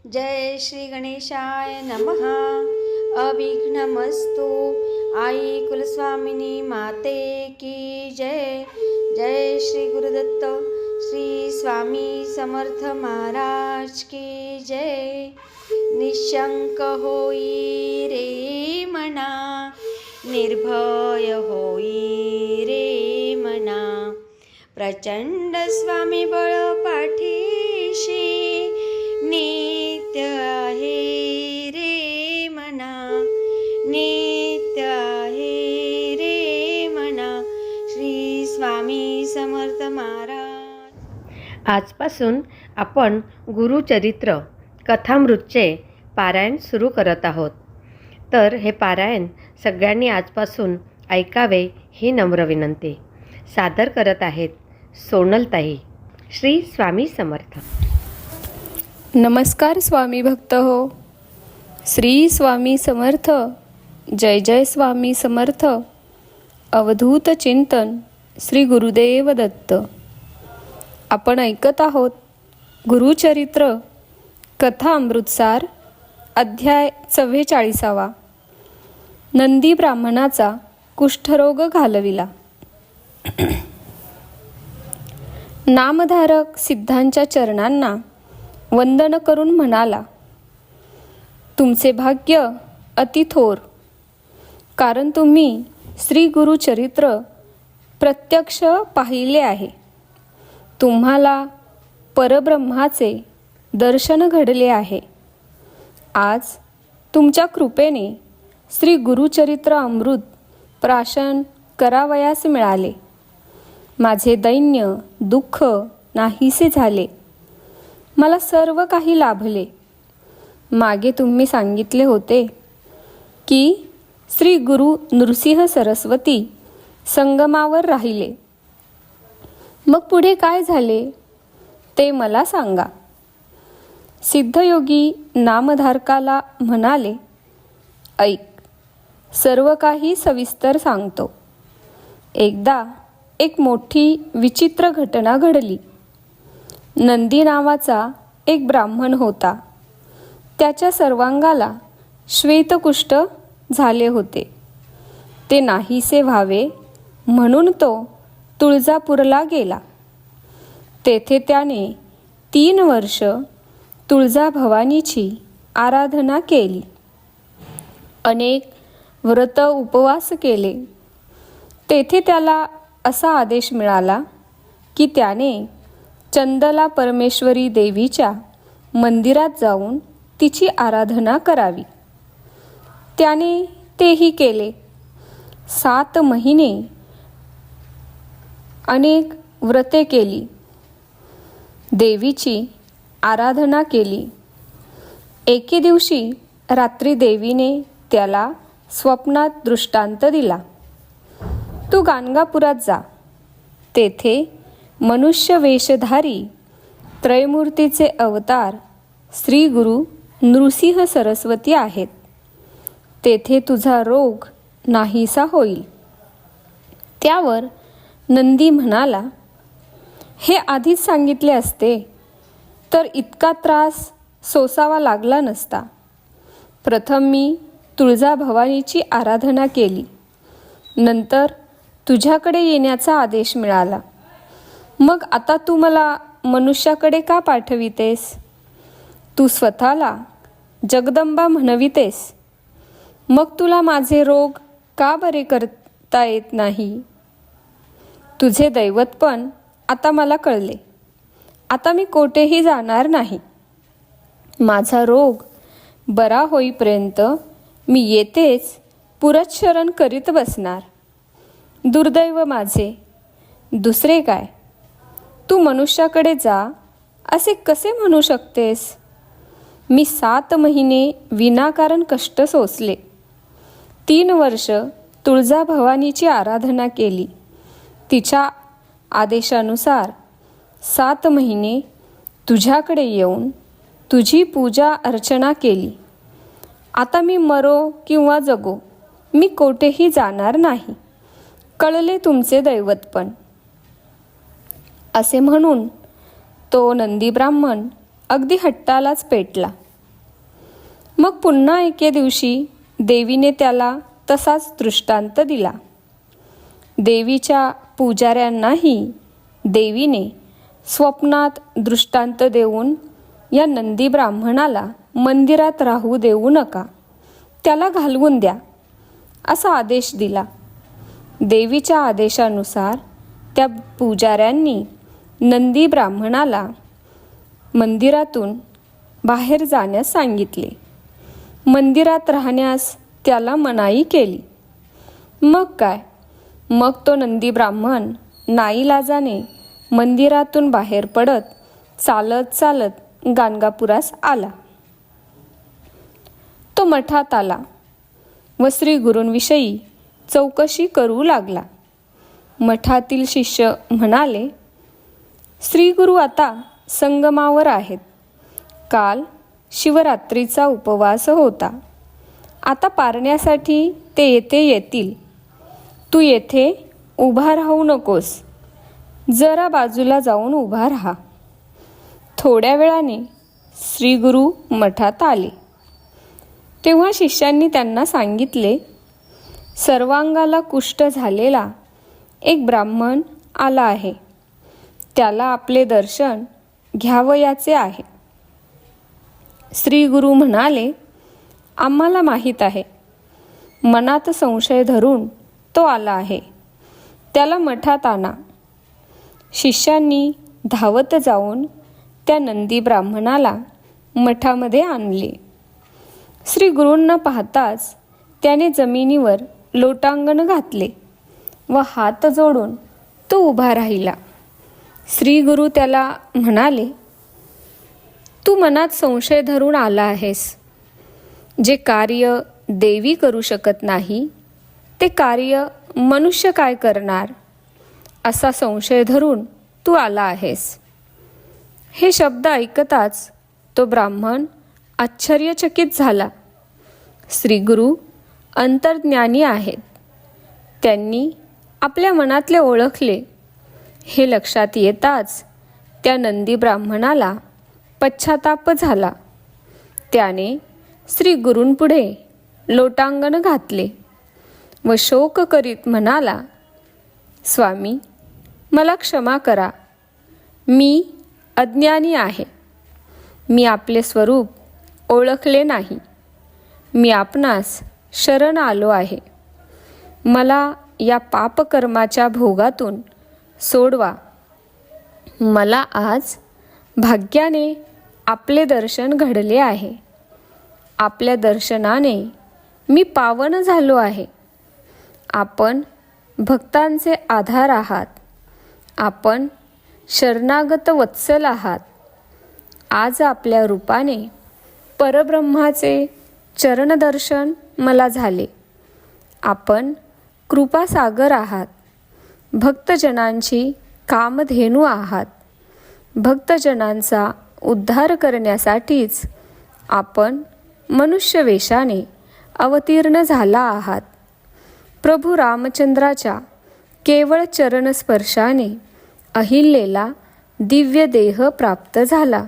जय श्री गणेशाय नमः। अविघ्नमस्तु। आई कुलस्वामिनी माते की जय। जय श्री गुरुदत्त श्री स्वामी समर्थ महाराज की जय। निशंक होई रे मना, निर्भय होई रे मना, प्रचंड स्वामी बळ पाठीशी, नित्य आहे रे मना, नित्य आहे रे मना। श्री स्वामी समर्थ महाराज। आजपासून आपण गुरुचरित्र कथामृतचे पारायण सुरू करत आहोत. तर हे पारायण सगळ्यांनी आजपासून ऐकावे ही नम्र विनंती. सादर करत आहेत सोनलताई. श्री स्वामी समर्थ. नमस्कार स्वामी भक्त हो. श्री स्वामी समर्थ. जय जय स्वामी समर्थ. अवधूत चिंतन श्री गुरुदेव दत्त. आपण ऐकत आहोत गुरुचरित्र कथा अमृतसार, अध्याय 44. नंदी ब्राह्मणाचा कुष्ठरोग घालविला. नामधारक सिद्धांच्या चरणांना वंदन करून म्हणाला, तुमचे भाग्य अति थोर, कारण तुम्ही श्री गुरुचरित्र प्रत्यक्ष पाहिले आहे. तुम्हाला परब्रह्माचे दर्शन घडले आहे. आज तुमच्या कृपेने श्री गुरुचरित्र अमृत प्राशन करावयास मिळाले. माझे दैन्य दुःख नाहीसे झाले. मला सर्व काही लाभले. मागे तुम्ही सांगितले होते की श्री गुरु नृसिंह सरस्वती संगमावर राहिले. मग पुढे काय झाले ते मला सांगा. सिद्धयोगी नामधारकाला म्हणाले, ऐक, सर्व काही सविस्तर सांगतो. एकदा एक मोठी विचित्र घटना घडली. नंदी नावाचा एक ब्राह्मण होता. त्याच्या सर्वांगाला श्वेतकुष्ठ झाले होते. ते नाहीसे व्हावे म्हणून तो तुळजापूरला गेला. तेथे त्याने 3 वर्ष तुळजाभवानीची आराधना केली. अनेक व्रत उपवास केले. तेथे त्याला असा आदेश मिळाला की त्याने चंदला परमेश्वरी देवीच्या मंदिरात जाऊन तिची आराधना करावी. त्याने तेही केले. 7 महिने अनेक व्रते केली. देवीची आराधना केली. एके दिवशी रात्री देवीने त्याला स्वप्नात दृष्टांत दिला, तू गाणगापुरात जा. तेथे मनुष्य वेशधारी त्रयमूर्तीचे अवतार श्री गुरु नृसिंह सरस्वती आहेत. तेथे तुझा रोग नाहीसा होईल. त्यावर नंदी म्हणाला, हे आधीच सांगितले असते तर इतका त्रास सोसावा लागला नसता. प्रथम मी तुळजाभवानीची आराधना केली. नंतर तुझ्याकडे येण्याचा आदेश मिळाला. मग आता तू मला मनुष्याकडे का पाठवितेस? तू स्वतःला जगदंबा म्हणवितेस. मग तुला माझे रोग का बरे करता येत नाही? तुझे दैवतपण आता मला कळले. आता मी कोठेही जाणार नाही. माझा रोग बरा होईपर्यंत मी येतेच पुरच्छरण करीत बसणार. दुर्दैव माझे. दुसरे काय? तू मनुष्याकडे जा असे कसे म्हणू शकतेस? मी 7 महिने विनाकारण कष्ट सोसले. 3 वर्ष तुळजाभवानीची आराधना केली. तिच्या आदेशानुसार 7 महिने तुझ्याकडे येऊन तुझी पूजा अर्चना केली. आता मी मरो किंवा जगो, मी कोठेही जाणार नाही. कळले तुमचे दैवतपण. असे म्हणून तो नंदी ब्राह्मण अगदी हट्टालाच पेटला. मग पुन्हा एके दिवशी देवीने त्याला तसाच दृष्टांत दिला. देवीच्या पुजाऱ्यांनाही देवीने स्वप्नात दृष्टांत देऊन या नंदी ब्राह्मणाला मंदिरात राहू देऊ नका, त्याला घालवून द्या असा आदेश दिला. देवीच्या आदेशानुसार त्या पुजाऱ्यांनी नंदी ब्राह्मणाला मंदिरातून बाहेर जाण्यास सांगितले. मंदिरात राहण्यास त्याला मनाई केली. मग काय, मग तो नंदी ब्राह्मण नाईलाजाने मंदिरातून बाहेर पडत चालत चालत गाणगापुरास आला. तो मठात आला व श्री गुरूंविषयी चौकशी करू लागला. मठातील शिष्य म्हणाले, श्री गुरु आता संगमावर आहेत. काल शिवरात्रीचा उपवास होता. आता पारण्यासाठी ते येथे येतील. तू येथे उभा राहू नकोस, जरा बाजूला जाऊन उभा राहा. थोड्या वेळाने श्री गुरु मठात आले. तेव्हा शिष्यांनी त्यांना सांगितले, सर्वांगाला कुष्ठ झालेला एक ब्राह्मण आला आहे. त्याला आपले दर्शन घ्यावयाचे आहे. श्री गुरु म्हणाले, आम्हाला माहीत आहे. मनात संशय धरून तो आला आहे. त्याला मठात आणा. शिष्यांनी धावत जाऊन त्या नंदी ब्राह्मणाला मठामध्ये आणले. श्री गुरूंना पाहताच त्याने जमिनीवर लोटांगण घातले व हात जोडून तो उभा राहिला. श्री गुरु त्याला म्हणाले, तू मनात संशय धरून आला आहेस. जे कार्य देवी करू शकत नाही ते कार्य मनुष्य काय करणार, असा संशय धरून तू आला आहेस. हे शब्द ऐकताच तो ब्राह्मण आश्चर्यचकित झाला. श्री गुरु अंतर्ज्ञानी आहेत. त्यांनी आपल्या मनातले ओळखले. हे लक्षात येताच त्या नंदी ब्राह्मणाला पश्चाताप झाला. त्याने श्री गुरूंपुढे लोटांगण घातले व शोक करीत म्हणाला, स्वामी, मला क्षमा करा. मी अज्ञानी आहे. मी आपले स्वरूप ओळखले नाही. मी आपणास शरण आलो आहे. मला या पापकर्माच्या भोगातून सोडवा. मला आज भाग्याने आपले दर्शन घडले आहे. आपल्या दर्शनाने मी पावन झालो आहे. आपण भक्तांचे आधार आहात. आपण शरणागत वत्सल आहात. आज आपल्या रूपाने परब्रह्माचे चरणदर्शन मला झाले. आपण कृपासागर आहात. भक्तजनांची कामधेनू आहात. भक्तजनांचा उद्धार करण्यासाठीच आपण मनुष्य वेशाने अवतीर्ण झाला आहात. प्रभू रामचंद्राच्या केवळ चरणस्पर्शाने अहिल्याला दिव्य देह प्राप्त झाला.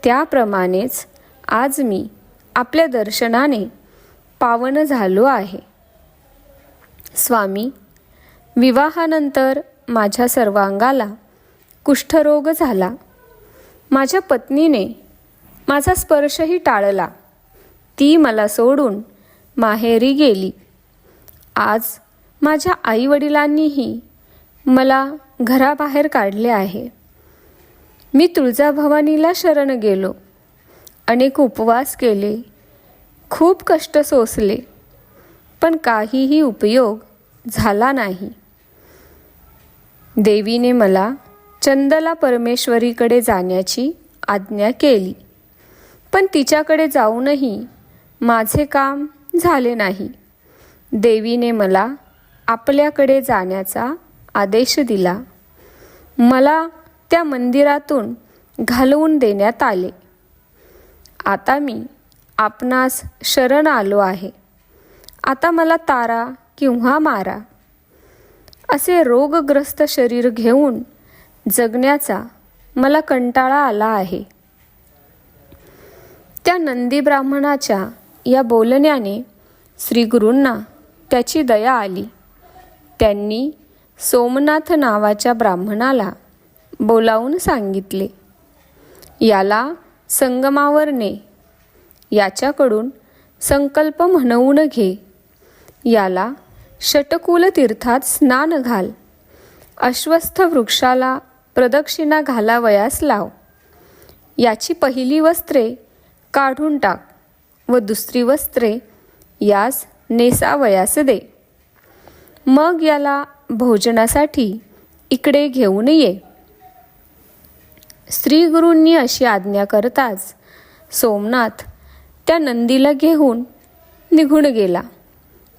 त्याप्रमाणेच आज मी आपल्या दर्शनाने पावन झालो आहे. स्वामी, विवाहानंतर माझ्या सर्वांगाला कुष्ठरोग झाला. माझ्या पत्नीने माझा स्पर्शही टाळला. ती मला सोडून माहेरी गेली. आज माझ्या आईवडिलांनीही मला घराबाहेर काढले आहे. मी तुळजाभवानीला शरण गेलो. अनेक उपवास केले. खूप कष्ट सोसले. पण काहीही उपयोग झाला नाही. देवीने मला चंदला परमेश्वरीकडे जाण्याची आज्ञा केली. पण तिच्याकडे जाऊनही माझे काम झाले नाही. देवीने मला आपल्याकडे जाण्याचा आदेश दिला. मला त्या मंदिरातून घालवून देण्यात आले. आता मी आपणास शरण आलो आहे. आता मला तारा किंवा मारा. असे रोगग्रस्त शरीर घेऊन जगण्याचा मला कंटाळा आला आहे. त्या नंदी ब्राह्मणाच्या या बोलण्याने श्रीगुरूंना त्याची दया आली. त्यांनी सोमनाथ नावाच्या ब्राह्मणाला बोलावून सांगितले, याला संगमावर ने, याच्याकडून संकल्प म्हणवून घे, याला षटकुल तीर्थात स्नान घाल, अश्वस्थ वृक्षाला प्रदक्षिणा घालावयास लाव, याची पहिली वस्त्रे काढून टाक व दुसरी वस्त्रे यास नेसावयास दे. मग याला भोजनासाठी इकडे घेऊन ये. श्रीगुरूंनी अशी आज्ञा करताच सोमनाथ त्या नंदीला घेऊन निघून गेला.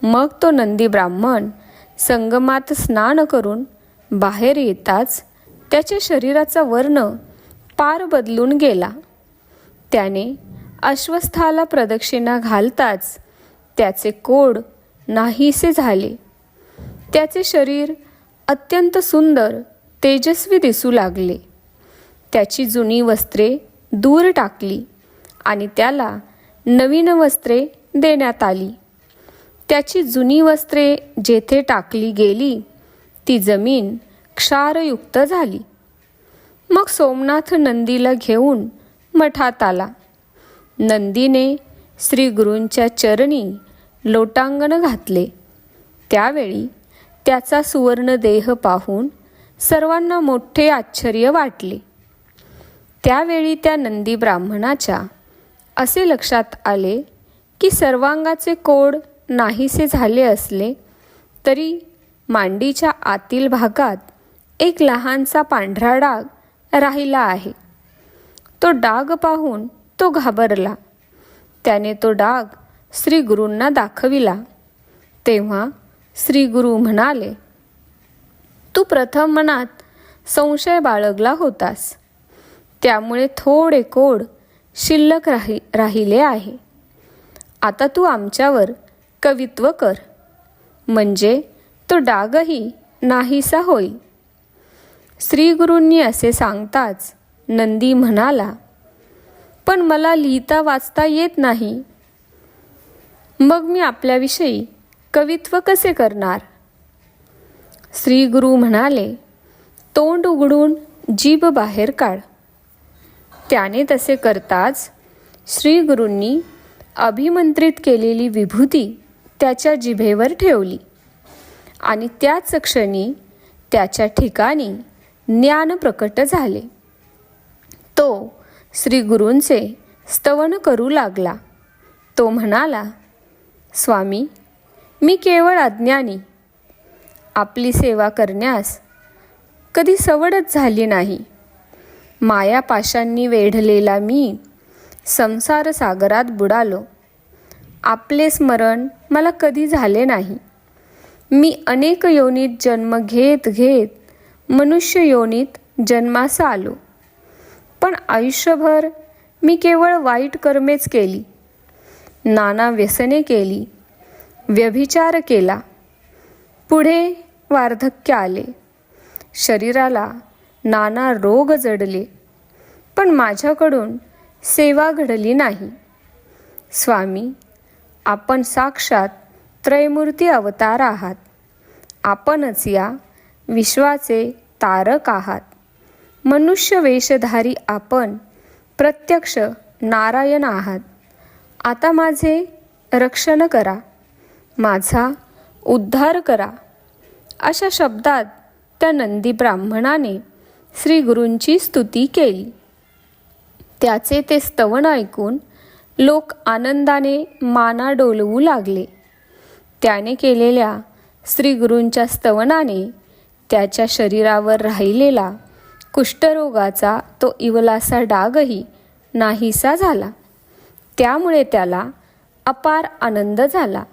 मग तो नंदी ब्राह्मण संगमात स्नान करून बाहेर येताच त्याच्या शरीराचा वर्ण पार बदलून गेला. त्याने अश्वस्थाला प्रदक्षिणा घालताच त्याचे कोड नाहीसे झाले. त्याचे शरीर अत्यंत सुंदर तेजस्वी दिसू लागले. त्याची जुनी वस्त्रे दूर टाकली आणि त्याला नवीन वस्त्रे देण्यात आली. त्याची जुनी वस्त्रे जेथे टाकली गेली ती जमीन क्षारयुक्त झाली. मग सोमनाथ नंदीला घेऊन मठात आला. नंदीने श्रीगुरूंच्या चरणी लोटांगण घातले. त्यावेळी त्याचा सुवर्ण देह पाहून सर्वांना मोठे आश्चर्य वाटले. त्यावेळी त्या नंदी ब्राह्मणाच्या असे लक्षात आले की सर्वांगाचे कोड नाहीसे झाले असले तरी मांडीच्या आतील भागात एक लहानसा पांढरा डाग राहिला आहे. तो डाग पाहून तो घाबरला. त्याने तो डाग श्रीगुरूंना दाखविला. तेव्हा श्रीगुरू म्हणाले, तू प्रथम मनात संशय बाळगला होतास, त्यामुळे थोडे कोड शिल्लक राहिले आहे. आता तू आमच्यावर कवित्व कर, म्हणजे तो डागही नाहीसा होईल. श्रीगुरूंनी असे सांगताच नंदी म्हणाला, पण मला लिहिता वाचता येत नाही, मग मी आपल्याविषयी कवित्व कसे करणार? श्रीगुरू म्हणाले, तोंड उघडून जीभ बाहेर काढ. त्याने तसे करताच श्रीगुरूंनी अभिमंत्रित केलेली विभूती त्याच्या जिभेवर ठेवली आणि त्याच क्षणी त्याच्या ठिकाणी ज्ञान प्रकट झाले. तो श्रीगुरूंचे स्तवन करू लागला. तो म्हणाला, स्वामी, मी केवळ अज्ञानी. आपली सेवा करण्यास कधी सवडच झाली नाही. मायापाशांनी वेढलेला मी संसार सागरात बुडालो. आपले स्मरण मला कधी झाले नाही. मी अनेक योनीत जन्म घेत घेत मनुष्य योनीत जन्मास आलो. पण आयुष्यभर मी केवळ वाईट कर्मेच केली. नाना व्यसने केली, व्यभिचार केला. पुढे वार्धक्य आले, शरीराला नाना रोग जडले, पण माझ्याकडून सेवा घडली नाही. स्वामी, आपण साक्षात त्रयमूर्ती अवतार आहात. आपणच या विश्वाचे तारक आहात. मनुष्य वेशधारी आपण प्रत्यक्ष नारायण आहात. आता माझे रक्षण करा, माझा उद्धार करा. अशा शब्दात त्या नंदी ब्राह्मणाने श्रीगुरूंची स्तुती केली. त्याचे ते स्तवन ऐकून लोक आनंदाने माना डोलवू लागले. त्याने केलेल्या श्रीगुरूंच्या स्तवनाने त्याच्या शरीरावर राहिलेला कुष्ठरोगाचा तो इवलासा डागही नाहीसा झाला. त्यामुळे त्याला अपार आनंद झाला.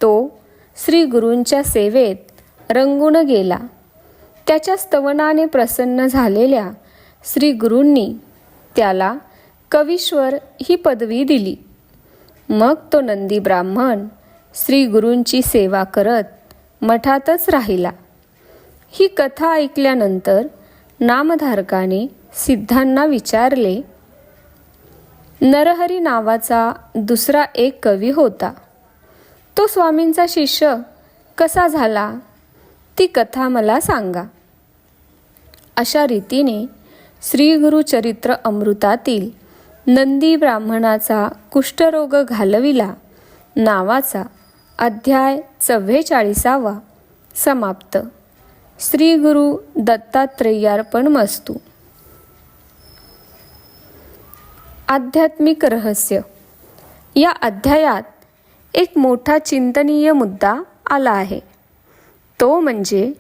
तो श्रीगुरूंच्या सेवेत रंगून गेला. त्याच्या स्तवनाने प्रसन्न झालेल्या श्रीगुरूंनी त्याला कवीश्वर ही पदवी दिली. मग तो नंदी ब्राह्मण श्रीगुरूंची सेवा करत मठातच राहिला. ही कथा ऐकल्यानंतर नामधारकाने सिद्धांना विचारले, नरहरी नावाचा दुसरा एक कवी होता. तो स्वामींचा शिष्य कसा झाला ती कथा मला सांगा. अशा रीतीने श्री गुरुचरित्र अमृतातील नंदी ब्राह्मणाचा कुष्ठरोग घालविला नावाचा अध्याय 44 समाप्त. श्री गुरु दत्तात्रेयार्पणमस्तु. आध्यात्मिक रहस्य. या अध्यायात एक मोठा चिंतनीय मुद्दा आला आहे. तो म्हणजे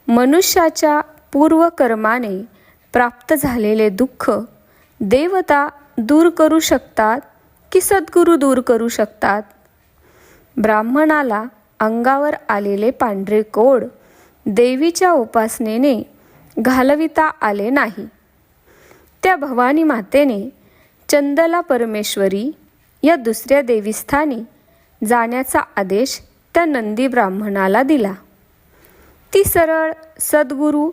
मनुष्याच्या पूर्वकर्माने प्राप्त झालेले दुःख देवता दूर करू शकतात की सद्गुरू दूर करू शकतात. ब्राह्मणाला अंगावर आलेले पांढरे कोड देवीच्या उपासनेने घालविता आले नाही. त्या भवानी मातेने चंदला परमेश्वरी या दुसऱ्या देवीस्थानी जाण्याचा आदेश त्या नंदी ब्राह्मणाला दिला. ती सरळ सद्गुरू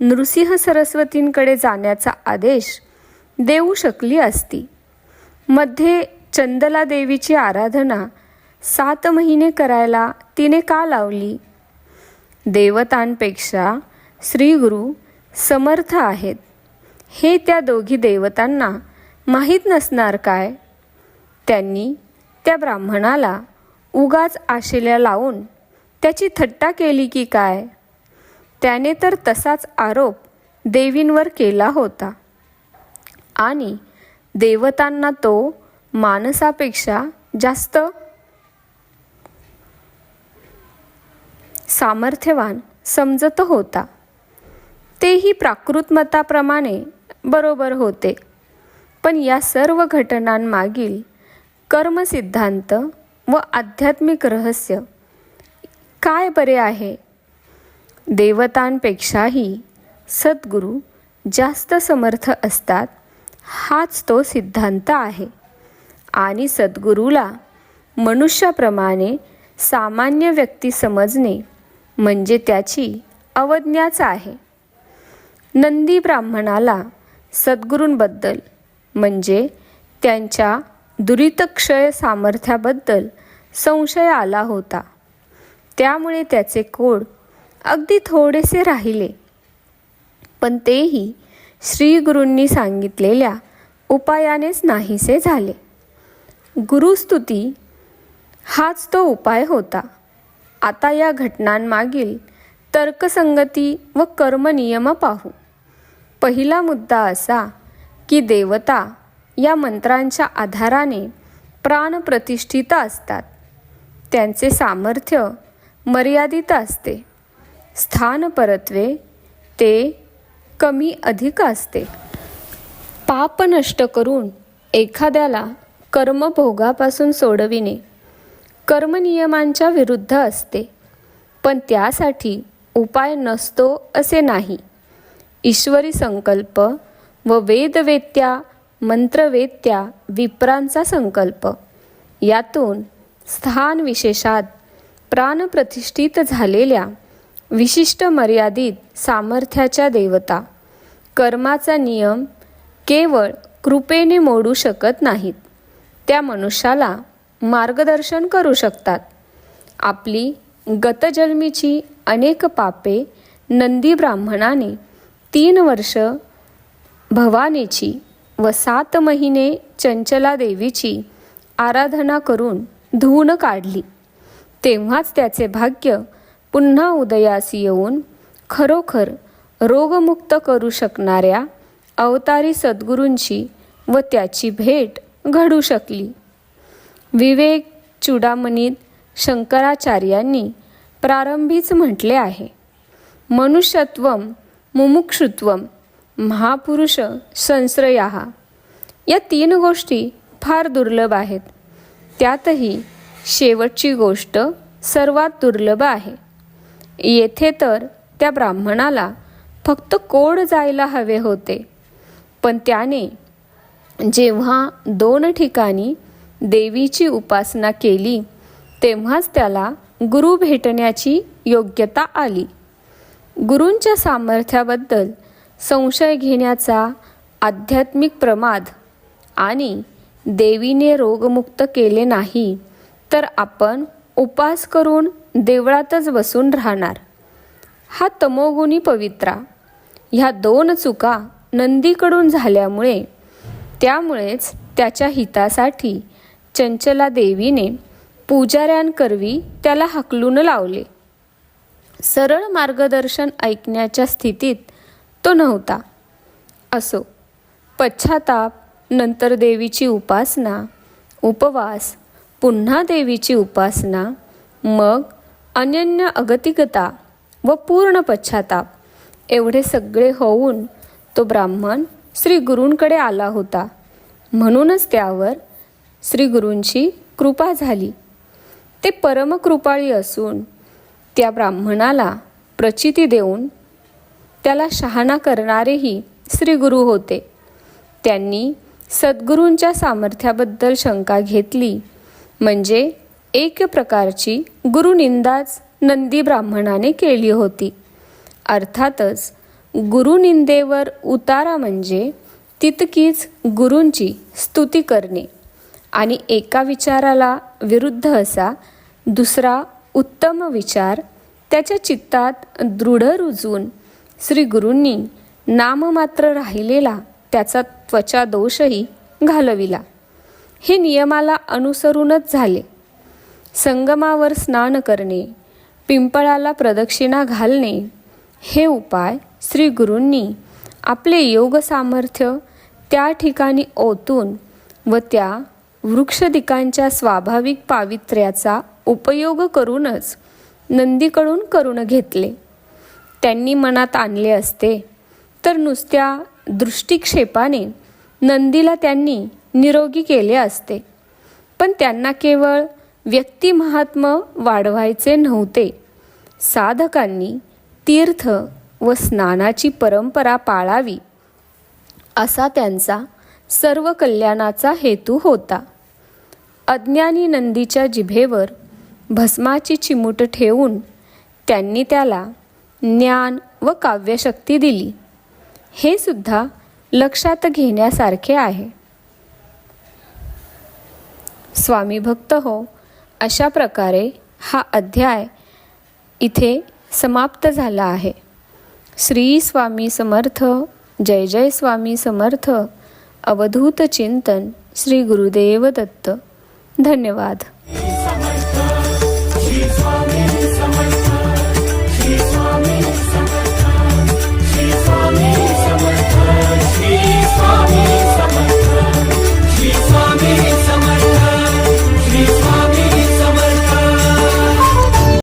नृसिंह सरस्वतींकडे जाण्याचा आदेश देऊ शकली असती. मध्ये चंदला देवीची आराधना 7 महिने करायला तिने का लावली? देवतांपेक्षा श्रीगुरू समर्थ आहेत हे त्या दोघी देवतांना माहीत नसणार काय? त्यांनी त्या ब्राह्मणाला उगाच आशेल्या लावून त्याची थट्टा केली की काय? त्याने तर तसाच आरोप देवींवर केला होता आणि देवतांना तो माणसापेक्षा जास्त सामर्थ्यवान समजत होता. तेही प्राकृत मताप्रमाणे बरोबर होते. पण या सर्व घटनांमागील कर्मसिद्धांत व आध्यात्मिक रहस्य काय बरे आहे? देवतांपेक्षाही सद्गुरू जास्त समर्थ असतात हाच तो सिद्धांत आहे. आणि सद्गुरूला मनुष्याप्रमाणे सामान्य व्यक्ती समजणे म्हणजे त्याची अवज्ञाच आहे. नंदी ब्राह्मणाला सद्गुरूंबद्दल म्हणजे त्यांच्या दुरितक्षय सामर्थ्याबद्दल संशय आला होता. त्यामुळे त्याचे कोड अगदी थोडेसे राहिले. पण तेही श्रीगुरूंनी सांगितलेल्या उपायानेच नाहीसे झाले. गुरुस्तुती हाच तो उपाय होता. आता या घटनांमागील तर्कसंगती व कर्मनियम पाहू. पहिला मुद्दा असा की देवता या मंत्रांच्या आधाराने प्राणप्रतिष्ठित असतात. त्यांचे सामर्थ्य मर्यादित असते. स्थानपरत्वे ते कमी अधिक असते. पाप नष्ट करून एखाद्याला कर्मभोगापासून सोडविणे कर्मनियमांच्या विरुद्ध असते. पण त्यासाठी उपाय नसतो असे नाही. ईश्वरी संकल्प व वेदवेत्या मंत्रवेत्या विप्रांचा संकल्प यातून स्थान विशेषात प्राणप्रतिष्ठित झालेल्या विशिष्ट मर्यादित सामर्थ्याच्या देवता कर्माचा नियम केवळ कृपेने मोडू शकत नाहीत. त्या मनुष्याला मार्गदर्शन करू शकतात. आपली गतजन्मीची अनेक पापे नंदी ब्राह्मणाने 3 वर्ष भवानीची व 7 महिने चंचला देवीची आराधना करून धुवून काढली. तेव्हाच त्याचे भाग्य पुन्हा उदयास येऊन खरोखर रोगमुक्त करू शकणाऱ्या अवतारी सद्गुरूंची व त्याची भेट घडू शकली. विवेक चूडामणीत शंकराचार्यांनी प्रारंभीच म्हटले आहे, मनुष्यत्वम मुमुक्षुत्वम महापुरुष संश्रयाः. या 3 गोष्टी फार दुर्लभ आहेत. त्यातही शेवटची गोष्ट सर्वात दुर्लभ आहे. येथे तर त्या ब्राह्मणाला फक्त कोड जायला हवे होते. पण त्याने जेव्हा 2 ठिकाणी देवीची उपासना केली तेव्हाच त्याला गुरु भेटण्याची योग्यता आली. गुरूंच्या सामर्थ्याबद्दल संशय घेण्याचा आध्यात्मिक प्रमाद आणि देवीने रोगमुक्त केले नाही तर आपण उपास करून देवळातच बसून राहणार. हा तमोगुणी पवित्रा. ह्या 2 चुका नंदीकडून झाल्यामुळे त्यामुळेच त्याच्या हितासाठी चंचला देवीने पुजाऱ्यांकरवी त्याला हाकलून लावले. सरळ मार्गदर्शन ऐकण्याच्या स्थितीत तो नव्हता. असो, पश्चाताप, नंतर देवीची उपासना, उपवास, पुन्हा देवीची उपासना, मग अनन्य अगतिकता व पूर्ण पश्चाताप, एवढे सगळे होऊन तो ब्राह्मण श्री गुरूंकडे आला होता. म्हणूनच त्यावर श्री गुरूंची कृपा झाली. ते परमकृपाळी असून त्या ब्राह्मणाला प्रचिती देऊन त्याला शहाणा करणारेही श्री गुरु होते. त्यांनी सद्गुरूंच्या सामर्थ्याबद्दल शंका घेतली म्हणजे एक प्रकारची गुरुनिंदाच नंदी ब्राह्मणाने केली होती. अर्थातच गुरुनिंदेवर उतारा म्हणजे तितकीच गुरूंची स्तुती करणे आणि एका विचाराला विरुद्ध असा दुसरा उत्तम विचार त्याच्या चित्तात दृढ रुजून श्री गुरूंनी नाममात्र राहिलेला त्याचा त्वचा दोषही घालविला. हे नियमाला अनुसरूनच झाले. संगमावर स्नान करणे, पिंपळाला प्रदक्षिणा घालणे हे उपाय श्री गुरूंनी आपले योग सामर्थ्य त्या ठिकाणी ओतून व त्या वृक्षदिकांच्या स्वाभाविक पावित्र्याचा उपयोग करूनच नंदीकडून करून घेतले. त्यांनी मनात आणले असते तर नुसत्या दृष्टिक्षेपाने नंदीला त्यांनी निरोगी केले असते. पण त्यांना केवळ व्यक्तिमहात्म्य वाढवायचे नव्हते. साधकांनी तीर्थ व स्नानाची परंपरा पाळावी असा त्यांचा सर्व कल्याणाचा हेतू होता. अज्ञानी नंदीच्या जिभेवर भस्माची चिमूट ठेवून त्यांनी त्याला ज्ञान व काव्यशक्ती दिली. हे सुद्धा लक्षात घेण्यासारखे आहे. स्वामी भक्त हो, अशा प्रकारे हा अध्याय इथे समाप्त झाला आहे. श्री स्वामी समर्थ. जय जय स्वामी समर्थ. अवधूत चिंतन श्री गुरुदेव दत्त. धन्यवाद. स्वामी समर्थ.